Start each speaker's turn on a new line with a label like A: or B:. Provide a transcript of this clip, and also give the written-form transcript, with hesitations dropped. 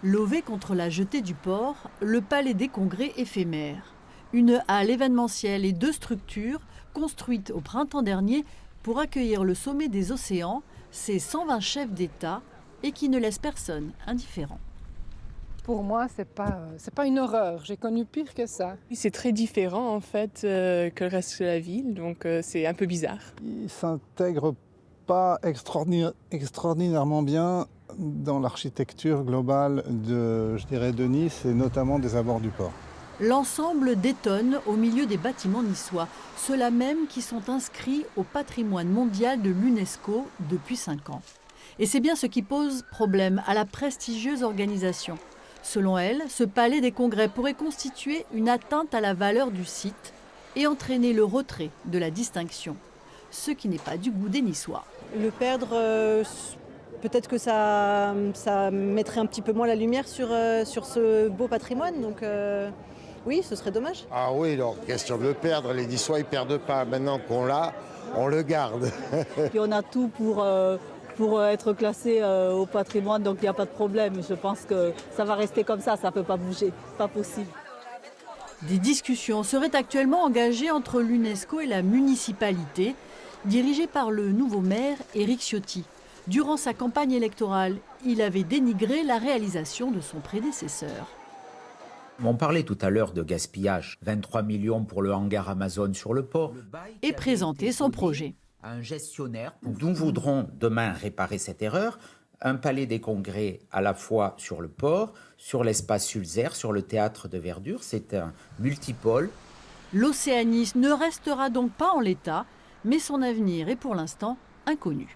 A: Lové contre la jetée du port, le Palais des Congrès éphémère. Une halle événementielle et 2 structures construites au printemps dernier pour accueillir le sommet des océans, ces 120 chefs d'État, et qui ne laissent personne indifférent.
B: Pour moi, c'est pas une horreur. J'ai connu pire que ça.
C: Oui, c'est très différent en fait que le reste de la ville, donc c'est un peu bizarre.
D: Il ne s'intègre pas extraordinairement bien dans l'architecture globale de Nice et notamment des abords du port.
A: L'ensemble détonne au milieu des bâtiments niçois, ceux-là même qui sont inscrits au patrimoine mondial de l'UNESCO depuis 5 ans. Et c'est bien ce qui pose problème à la prestigieuse organisation. Selon elle, ce palais des congrès pourrait constituer une atteinte à la valeur du site et entraîner le retrait de la distinction, ce qui n'est pas du goût des Niçois.
E: Le perdre, peut-être que ça mettrait un petit peu moins la lumière sur ce beau patrimoine. Donc oui, ce serait dommage.
F: Ah oui, alors question de le perdre, les Niçois ils perdent pas. Maintenant qu'on l'a, on le garde.
G: Puis on a tout pour être classé au patrimoine, donc il n'y a pas de problème. Je pense que ça va rester comme ça ne peut pas bouger, pas possible.
A: Des discussions seraient actuellement engagées entre l'UNESCO et la municipalité, dirigée par le nouveau maire Éric Ciotti. Durant sa campagne électorale, il avait dénigré la réalisation de son prédécesseur.
H: On parlait tout à l'heure de gaspillage, 23 millions pour le hangar Amazon sur le port.
A: Et présenté son projet.
H: À un gestionnaire, nous voudrons demain réparer cette erreur, un palais des congrès à la fois sur le port, sur l'espace Sulzer, sur le théâtre de verdure, c'est un multipôle.
A: L'Océanis ne restera donc pas en l'état, mais son avenir est pour l'instant inconnu.